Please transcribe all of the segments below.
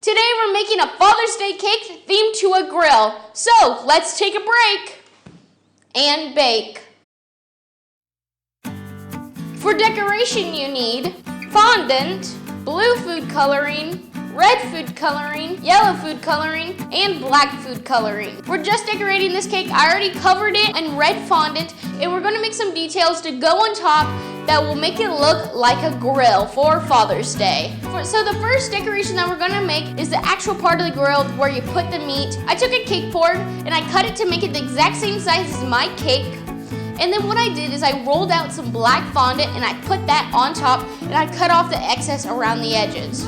Today we're making a Father's Day cake themed to a grill. So let's take a break and bake. For decoration you need fondant, blue food coloring, red food coloring, yellow food coloring, and black food coloring. We're just decorating this cake. I already covered it in red fondant, and we're gonna make some details to go on top that will make it look like a grill for Father's Day. So the first decoration that we're gonna make is the actual part of the grill where you put the meat. I took a cake board and I cut it to make it the exact same size as my cake. And then what I did is I rolled out some black fondant and I put that on top and I cut off the excess around the edges.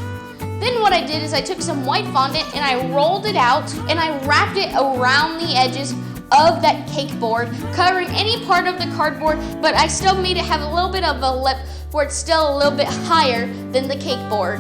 Then what I did is I took some white fondant and I rolled it out and I wrapped it around the edges of that cake board, covering any part of the cardboard, but I still made it have a little bit of a lip where it's still a little bit higher than the cake board.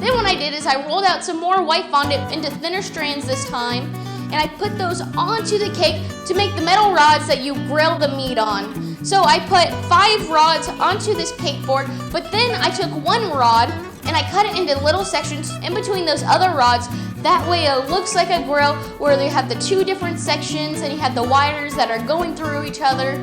Then what I did is I rolled out some more white fondant into thinner strands this time, and I put those onto the cake to make the metal rods that you grill the meat on. So I put 5 rods onto this cake board, but then I took one rod and I cut it into little sections in between those other rods. That way it looks like a grill where they have the 2 different sections and you have the wires that are going through each other.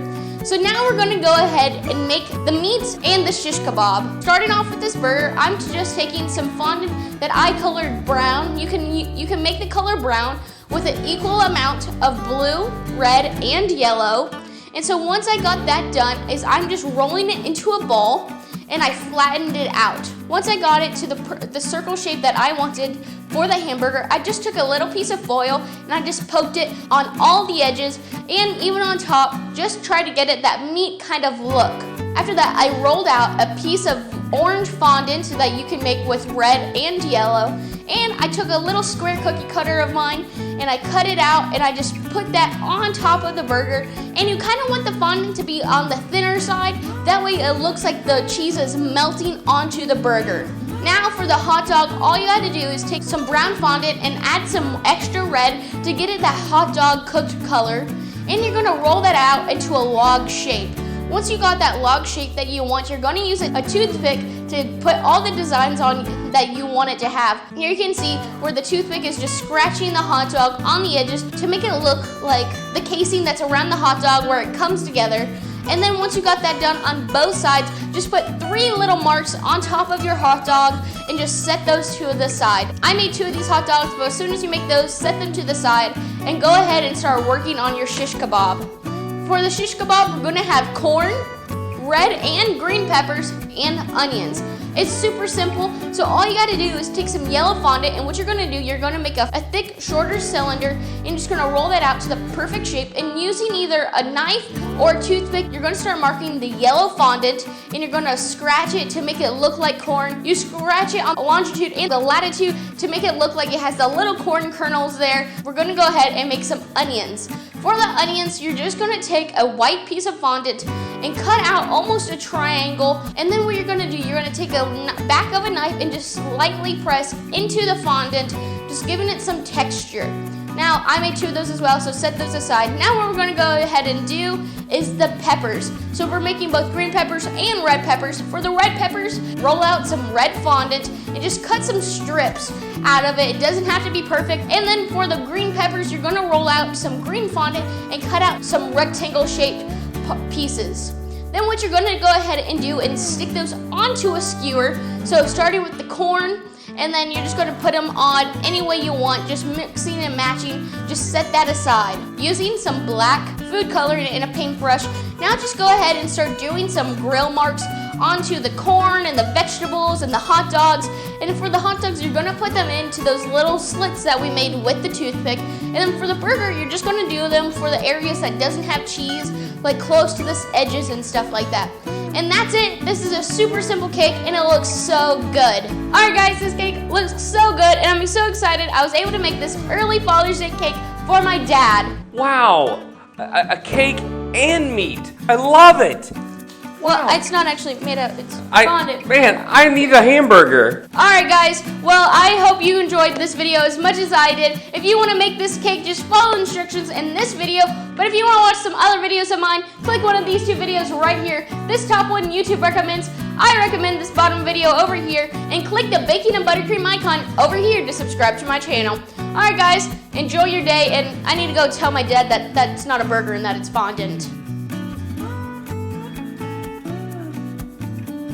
So now we're gonna go ahead and make the meat and the shish kebab. Starting off with this burger, I'm just taking some fondant that I colored brown. You can make the color brown with an equal amount of blue, red, and yellow. And so once I got that done, I'm just rolling it into a ball and I flattened it out. Once I got it to the circle shape that I wanted for the hamburger, I just took a little piece of foil and I just poked it on all the edges and even on top, just try to get it that meat kind of look. After that, I rolled out a piece of orange fondant that you can make with red and yellow, and I took a little square cookie cutter of mine and I cut it out and I just put that on top of the burger. And you kind of want the fondant to be on the thinner side, that way it looks like the cheese is melting onto the burger. Now for the hot dog, all you gotta do is take some brown fondant and add some extra red to get it that hot dog cooked color, and you're gonna roll that out into a log shape. Once you got that log shape that you want, you're gonna use a toothpick to put all the designs on that you want it to have. Here you can see where the toothpick is just scratching the hot dog on the edges to make it look like the casing that's around the hot dog where it comes together. And then once you got that done on both sides, just put 3 little marks on top of your hot dog and just set those to the side. I made 2 of these hot dogs, but as soon as you make those, set them to the side and go ahead and start working on your shish kebab. For the shish kebab, we're gonna have corn, red and green peppers, and onions. It's super simple, so all you gotta do is take some yellow fondant, and what you're gonna do, you're gonna make a thick, shorter cylinder, and you're just gonna roll that out to the perfect shape, and using either a knife or a toothpick, you're gonna start marking the yellow fondant, and you're gonna scratch it to make it look like corn. You scratch it on the longitude and the latitude to make it look like it has the little corn kernels there. We're gonna go ahead and make some onions. For the onions, you're just gonna take a white piece of fondant and cut out almost a triangle, and then what you're gonna do, you're gonna take a back of a knife and just slightly press into the fondant, just giving it some texture. Now, I made 2 of those as well, so set those aside. Now what we're gonna go ahead and do is the peppers. So we're making both green peppers and red peppers. For the red peppers, roll out some red fondant and just cut some strips out of it. It doesn't have to be perfect. And then for the green peppers, you're gonna roll out some green fondant and cut out some rectangle shaped pieces. Then what you're gonna go ahead and do is stick those onto a skewer. So starting with the corn, and then you're just gonna put them on any way you want, just mixing and matching. Just set that aside. Using some black food coloring and a paintbrush, now just go ahead and start doing some grill marks onto the corn and the vegetables and the hot dogs. And for the hot dogs, you're gonna put them into those little slits that we made with the toothpick. And then for the burger, you're just gonna do them for the areas that doesn't have cheese, like close to the edges and stuff like that. And that's it. This is a super simple cake and it looks so good. All right guys, this cake looks so good and I'm so excited. I was able to make this early Father's Day cake for my dad. Wow, a cake and meat. I love it. Well, Wow. it's not actually made up, it's fondant. Man, I need a hamburger. Alright guys, well I hope you enjoyed this video as much as I did. If you want to make this cake, just follow the instructions in this video. But if you want to watch some other videos of mine, click one of these 2 videos right here. This top one YouTube recommends. I recommend this bottom video over here and click the bacon and buttercream icon over here to subscribe to my channel. Alright guys, enjoy your day, and I need to go tell my dad that that's not a burger and that it's fondant.